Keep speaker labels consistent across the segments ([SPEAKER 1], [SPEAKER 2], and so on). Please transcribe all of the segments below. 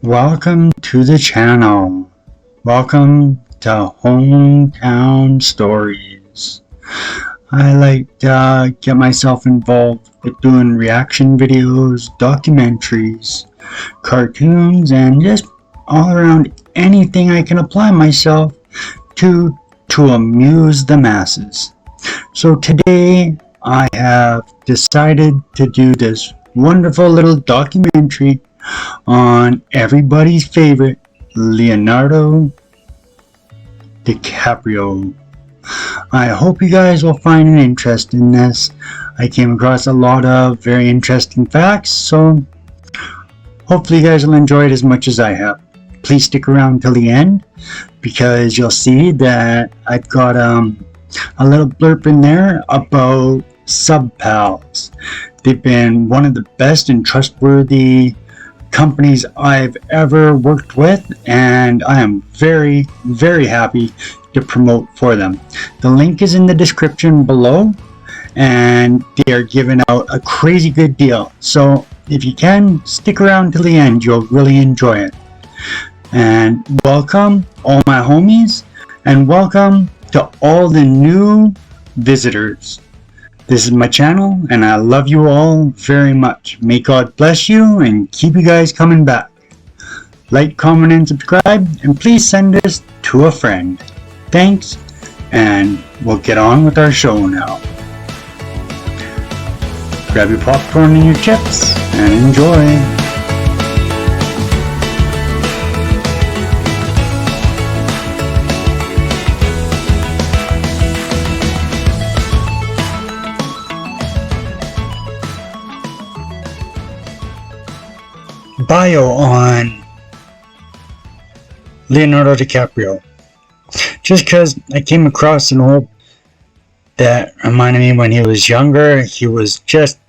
[SPEAKER 1] Welcome to the channel. Welcome to Hometown Stories. I like to get myself involved with doing reaction videos, documentaries, cartoons, and just all around anything I can apply myself to amuse the masses. So today I have decided to do this wonderful little documentary on everybody's favorite Leonardo DiCaprio. I hope you guys will find an interest in this. I came across a lot of very interesting facts, so hopefully you guys will enjoy it as much as I have. Please stick around till the end because you'll see that I've got a little blurb in there about sub-pals. They've been one of the best and trustworthy companies I've ever worked with, and I am very, very happy to promote for them. The link is in the description below, and they are giving out a crazy good deal. So if you can, stick around till the end. You'll really enjoy it. And welcome all my homies, and welcome to all the new visitors. This is my channel, and I love you all very much. May God bless you and keep you guys coming back. Like, comment, and subscribe, and please send this to a friend. Thanks, and we'll get on with our show now. Grab your popcorn and your chips, and enjoy. Bio on Leonardo DiCaprio. Just because I came across an old that reminded me when he was younger, he was just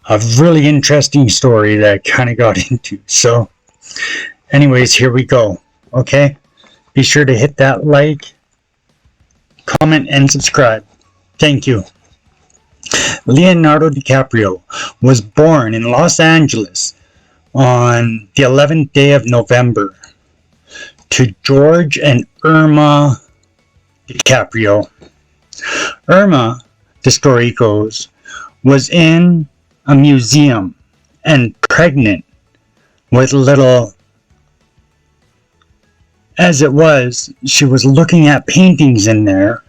[SPEAKER 1] a really interesting story that I kind of got into. So anyways, here we go. Okay, be sure to hit that like, comment, and subscribe. Thank you. Leonardo DiCaprio was born in Los Angeles on the 11th day of November to George and Irma DiCaprio. Irma, the story goes, was in a museum and pregnant with little. As it was, she was looking at paintings in there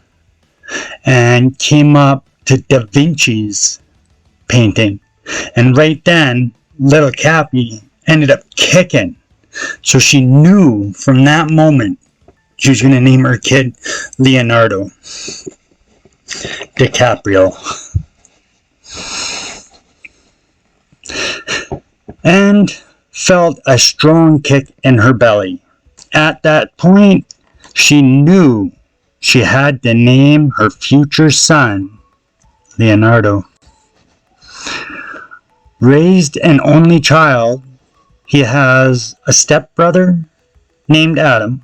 [SPEAKER 1] and came up to Da Vinci's painting. And right then, little Cappy ended up kicking. So she knew from that moment she was going to name her kid Leonardo DiCaprio. And felt a strong kick in her belly. At that point, she knew she had to name her future son Leonardo. Raised an only child, he has a stepbrother named Adam.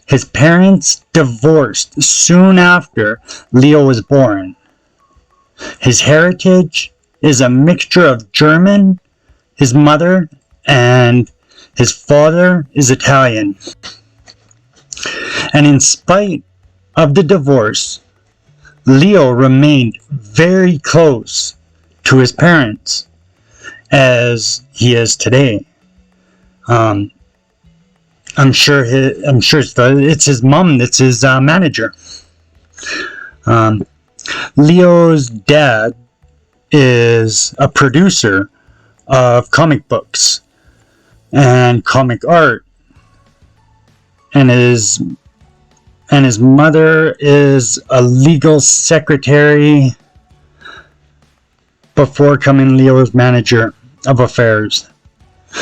[SPEAKER 1] His parents divorced soon after Leo was born. His heritage is a mixture of German, his mother, and his father is Italian. And in spite of the divorce, Leo remained very close to his parents as he is today. I'm sure it's his mom that's his manager. Leo's dad is a producer of comic books and comic art, and his mother is a legal secretary before becoming Leo's manager of affairs.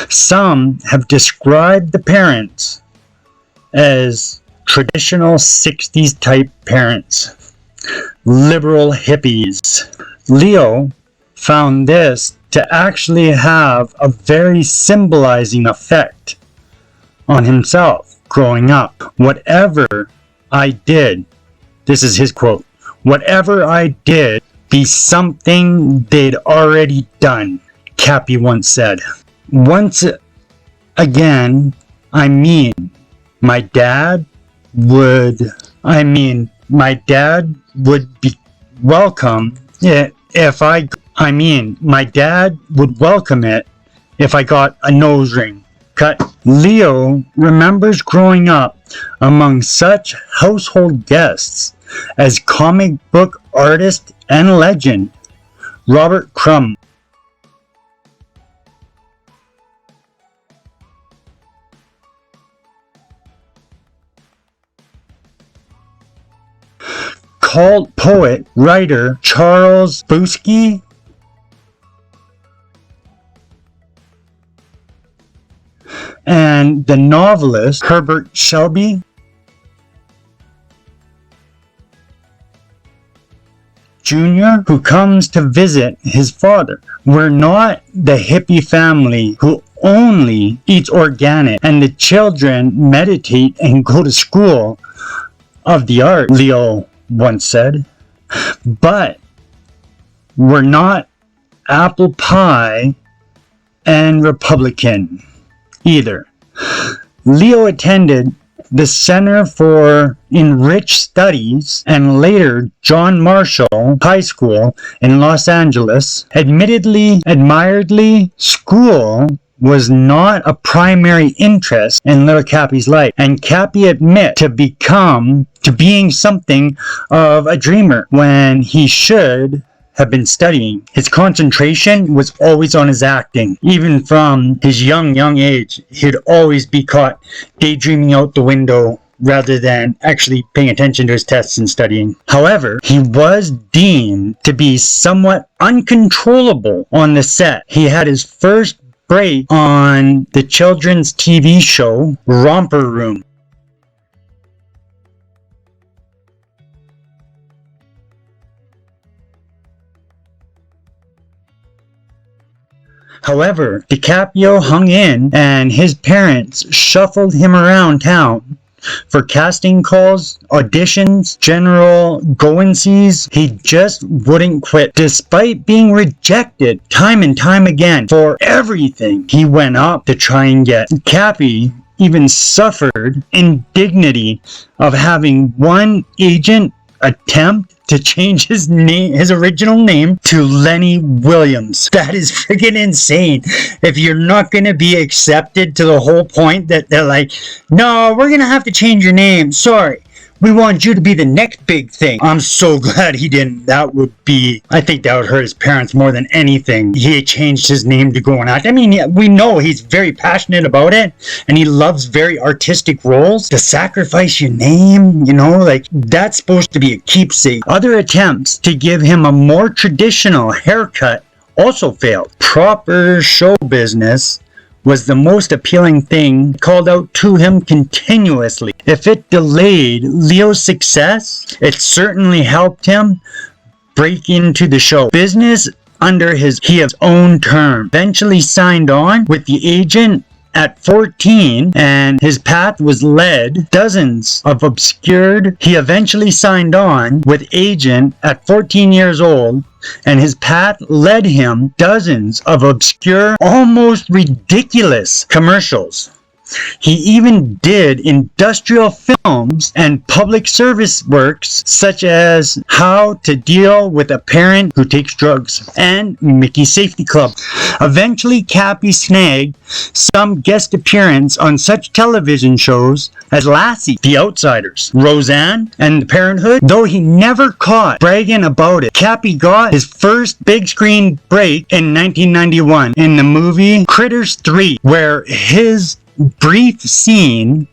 [SPEAKER 1] Some have described the parents as traditional 60s type parents, liberal hippies. Leo found this to actually have a very symbolizing effect on himself growing up. Whatever I did, this is his quote, whatever I did be something they'd already done, Cappy once said. Once again, my dad would be welcome my dad would welcome it if I got a nose ring cut. Leo remembers growing up among such household guests as comic book artist and legend Robert Crumb. Cult poet, writer Charles Bukowski, and the novelist Herbert Shelby, Jr., who comes to visit his father. We're not the hippie family who only eats organic and the children meditate and go to school of the art, Leo once said. But we're not apple pie and Republican either. Leo attended the Center for Enriched Studies and later John Marshall High School in Los Angeles. Admiredly, school was not a primary interest in little Cappy's life, and Cappy admit to being something of a dreamer when he should have been studying. His concentration was always on his acting. Even from his young age, he'd always be caught daydreaming out the window rather than actually paying attention to his tests and studying. However, he was deemed to be somewhat uncontrollable on the set. He had his first break on the children's TV show Romper Room. However, DiCaprio hung in and his parents shuffled him around town for casting calls, auditions, general go-and-sees. He just wouldn't quit. Despite being rejected time and time again for everything he went up to try and get. Cappy even suffered indignity of having one agent attempt to change his original name to Lenny Williams. That is freaking insane. If you're not going to be accepted to the whole point that they're like, no, we're going to have to change your name. Sorry. We want you to be the next big thing. I'm so glad he didn't. I think that would hurt his parents more than anything. He changed his name to go and act. I mean, we know he's very passionate about it, and he loves very artistic roles. To sacrifice your name, that's supposed to be a keepsake. Other attempts to give him a more traditional haircut also failed. Proper show business was the most appealing thing called out to him continuously. If it delayed Leo's success, it certainly helped him break into the show business under his own term. Eventually signed on with the agent at 14, and his path was led dozens of obscured. He eventually signed on with agent at 14 years old, and his path led him dozens of obscure, almost ridiculous commercials. He even did industrial films and public service works such as How to Deal with a Parent Who Takes Drugs and Mickey Safety Club. Eventually, Cappy snagged some guest appearance on such television shows as Lassie, The Outsiders, Roseanne, and Parenthood. Though he never caught bragging about it, Cappy got his first big screen break in 1991 in the movie Critters 3, where his brief scene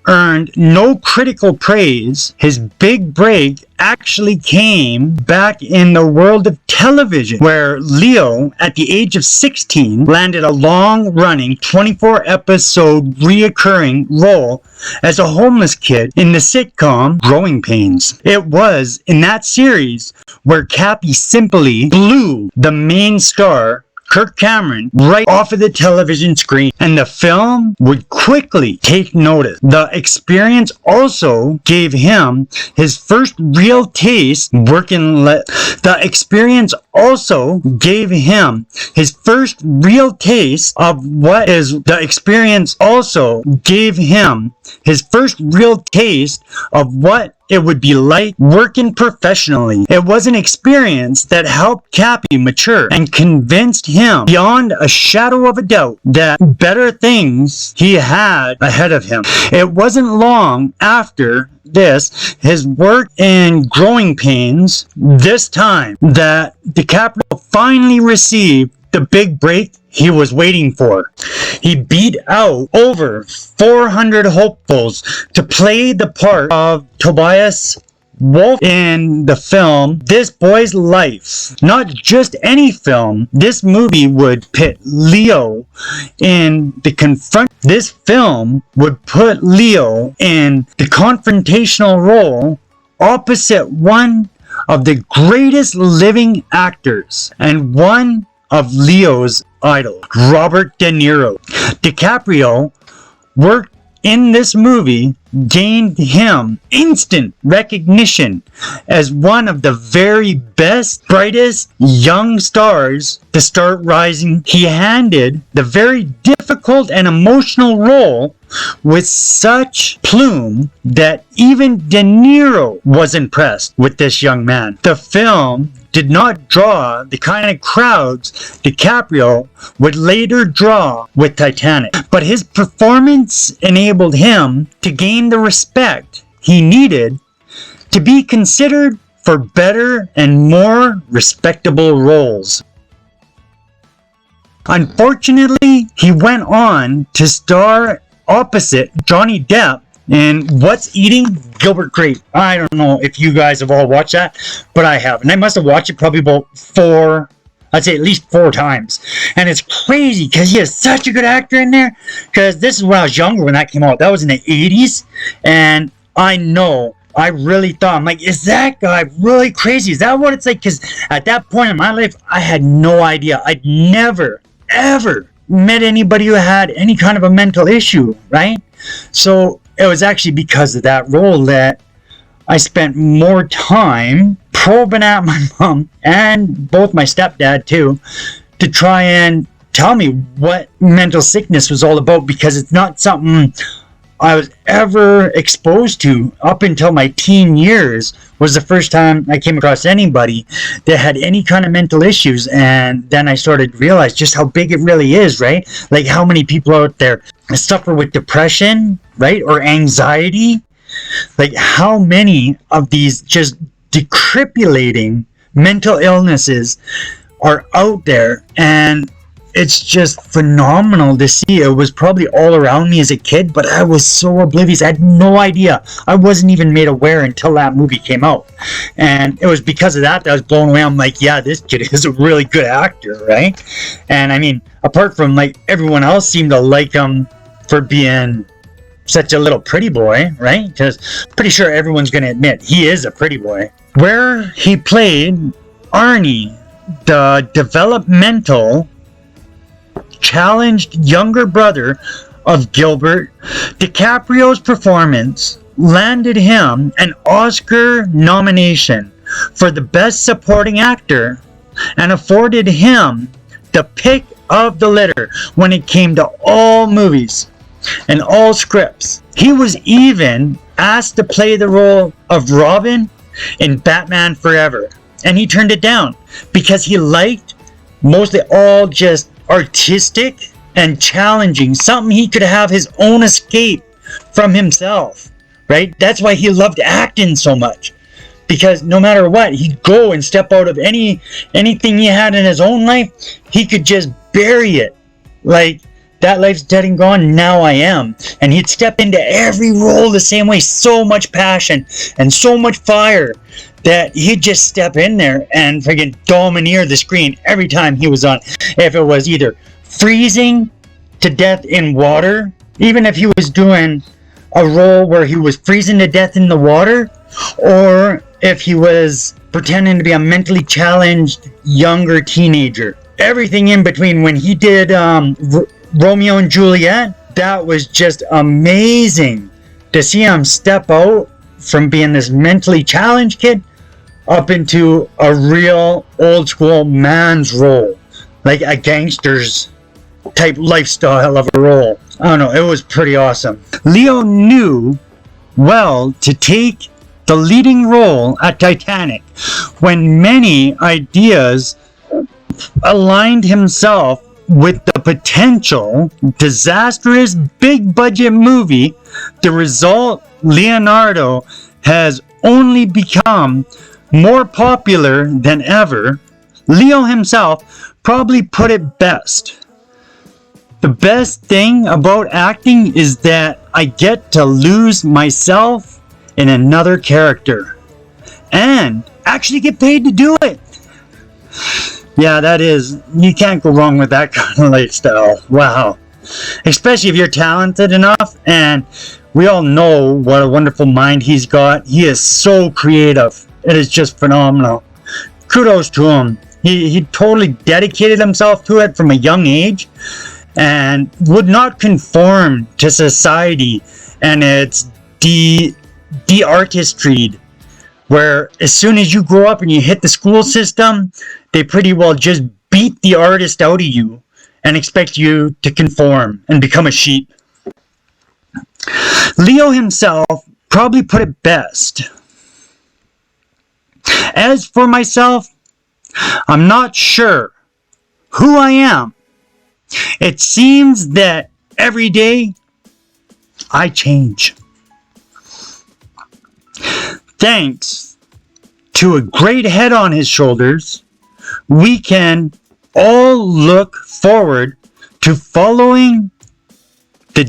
[SPEAKER 1] earned no critical praise. His big break actually came back in the world of television, where Leo, at the age of 16, landed a long-running 24-episode reoccurring role as a homeless kid in the sitcom Growing Pains. It was in that series where Cappy simply blew the main star Kirk Cameron right off of the television screen, and the film would quickly take notice. The experience also gave him his first real taste working. The experience also gave him his first real taste of what is. The experience also gave him his first real taste of what it would be like working professionally. It was an experience that helped Cappy mature and convinced him beyond a shadow of a doubt that better things he had ahead of him. It wasn't long after this, his work in Growing Pains, this time that DiCaprio finally received the big break he was waiting for. He beat out over 400 hopefuls to play the part of Tobias Wolf in the film This Boy's Life. Not just any film. This movie would pit Leo in the This film would put Leo in the confrontational role opposite one of the greatest living actors and one of Leo's idol, Robert De Niro. DiCaprio worked in this movie gained him instant recognition as one of the very best, brightest young stars to start rising. He handled the very difficult and emotional role with such plume that even De Niro was impressed with this young man. The film did not draw the kind of crowds DiCaprio would later draw with Titanic, but his performance enabled him to gain the respect he needed to be considered for better and more respectable roles. Unfortunately, he went on to star opposite Johnny Depp in What's Eating Gilbert Grape. I don't know if you guys have all watched that, but I have. And I must have watched it probably about at least four times. And it's crazy because he is such a good actor in there. Because this is when I was younger when that came out. That was in the 80s. And I really thought, I'm like, is that guy really crazy? Is that what it's like? Because at that point in my life, I had no idea. I'd never, ever met anybody who had any kind of a mental issue, right? So it was actually because of that role that I spent more time probing at my mom and both my stepdad too to try and tell me what mental sickness was all about, because it's not something I was ever exposed to up until my teen years. Was the first time I came across anybody that had any kind of mental issues, and then I started to realize just how big it really is, right? Like how many people out there suffer with depression, right, or anxiety. Like how many of these just decrippulating mental illnesses are out there, and it's just phenomenal to see. It was probably all around me as a kid, but I was so oblivious. I had no idea. I wasn't even made aware until that movie came out. And it was because of that I was blown away. I'm like, yeah, this kid is a really good actor, right? And I mean, apart from like everyone else seemed to like him for being such a little pretty boy, right? Because pretty sure everyone's going to admit he is a pretty boy. Where he played Arnie, the developmental challenged younger brother of Gilbert, DiCaprio's performance landed him an Oscar nomination for the Best Supporting Actor and afforded him the pick of the litter when it came to all movies and all scripts. He was even asked to play the role of Robin in Batman Forever, and he turned it down because he liked mostly all just artistic and challenging, something he could have his own escape from himself, right? That's why he loved acting so much, because no matter what, he'd go and step out of anything he had in his own life. He could just bury it, like that life's dead and gone, now I am. And he'd step into every role the same way, so much passion and so much fire that he'd just step in there and friggin' domineer the screen every time he was on. If it was either freezing to death in water, even if he was doing a role where he was freezing to death in the water, or if he was pretending to be a mentally challenged younger teenager. everything in between. When he did Romeo and Juliet, that was just amazing to see him step out from being this mentally challenged kid up into a real old school man's role, like a gangster's type lifestyle of a role. I don't know, it was pretty awesome. Leo knew well to take the leading role at Titanic when many ideas aligned himself with the potential disastrous big budget movie. The result, Leonardo has only become more popular than ever. Leo himself probably put it best. The best thing about acting is that I get to lose myself in another character and actually get paid to do it. Yeah, that is, you can't go wrong with that kind of lifestyle. Wow. Especially if you're talented enough, and we all know what a wonderful mind he's got. He is so creative. It is just phenomenal. Kudos to him. He totally dedicated himself to it from a young age and would not conform to society and its de-artistry, where as soon as you grow up and you hit the school system, they pretty well just beat the artist out of you and expect you to conform and become a sheep. Leo himself probably put it best. As for myself, I'm not sure who I am. It seems that every day I change. Thanks to a great head on his shoulders, we can all look forward to following the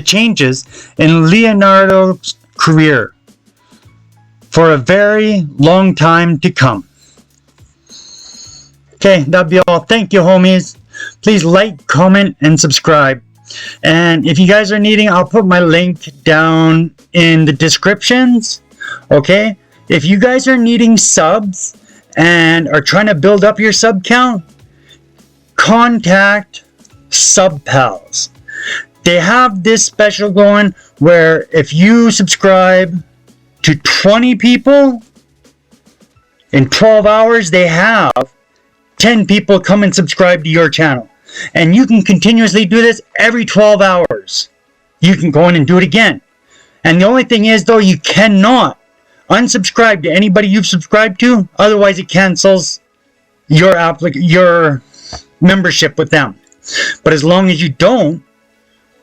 [SPEAKER 1] changes in Leonardo's career for a very long time to come. Okay, that'll be all. Thank you, homies. Please like, comment, and subscribe. And if you guys are needing, I'll put my link down in the descriptions. Okay? If you guys are needing subs and are trying to build up your sub count, contact Sub Pals. They have this special going where if you subscribe to 20 people in 12 hours, they have 10 people come and subscribe to your channel. And you can continuously do this every 12 hours. You can go in and do it again. And the only thing is, though, you cannot unsubscribe to anybody you've subscribed to. Otherwise, it cancels your membership with them. But as long as you don't,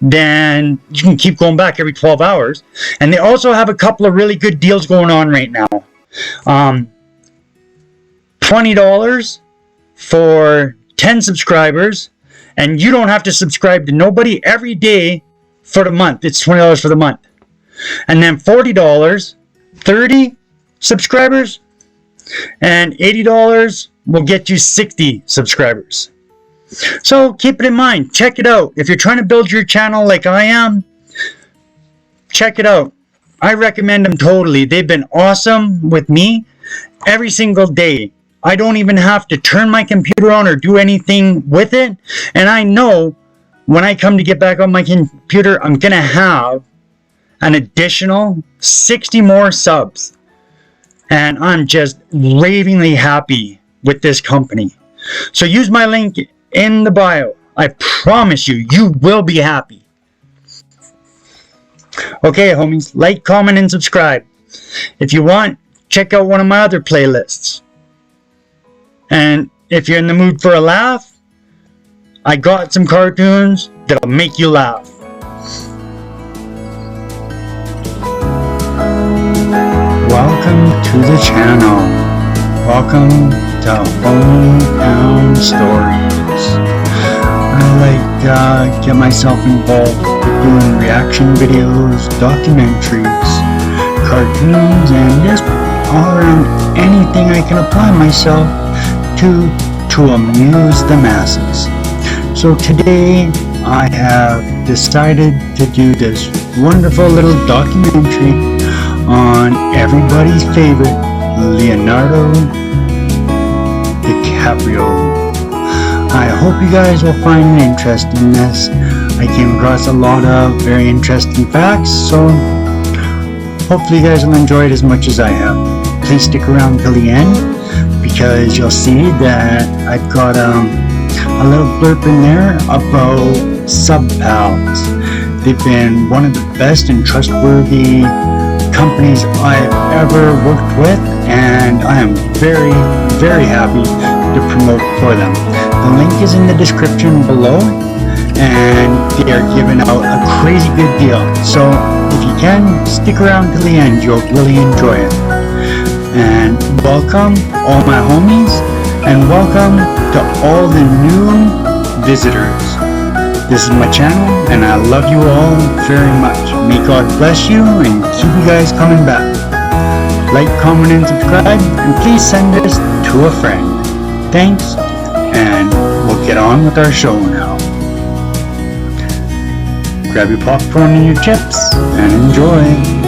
[SPEAKER 1] then you can keep going back every 12 hours. And they also have a couple of really good deals going on right now. $20 for 10 subscribers, and you don't have to subscribe to nobody every day for the month. It's $20 for the month. And then $40, 30 subscribers, and $80 will get you 60 subscribers. So keep it in mind. Check it out. If you're trying to build your channel like I am, check it out. I recommend them totally. They've been awesome with me every single day. I don't even have to turn my computer on or do anything with it. And I know when I come to get back on my computer, I'm going to have an additional 60 more subs. And I'm just ravingly happy with this company. So use my link in the bio. I promise you, you will be happy. Okay, homies, like, comment, and subscribe. If you want, check out one of my other playlists. And if you're in the mood for a laugh, I got some cartoons that'll make you laugh. Welcome to the channel. Welcome to Hometown Stories. I like to get myself involved with doing reaction videos, documentaries, cartoons, and just all around anything I can apply myself to amuse the masses. So today I have decided to do this wonderful little documentary on everybody's favorite Leonardo DiCaprio. I hope you guys will find an interest in this. I came across a lot of very interesting facts, so hopefully you guys will enjoy it as much as I have. Please stick around till the end, because you'll see that I've got a little blurb in there about sub-pals. They've been one of the best and trustworthy companies I've ever worked with, and I am very, very happy to promote for them. The link is in the description below, and they are giving out a crazy good deal. So if you can, stick around till the end, you'll really enjoy it. And welcome all my homies, and welcome to all the new visitors. This is my channel, and I love you all very much. May God bless you and keep you guys coming back. Like, comment, and subscribe, and please send this to a friend. Thanks, and we'll get on with our show now. Grab your popcorn and your chips, and enjoy.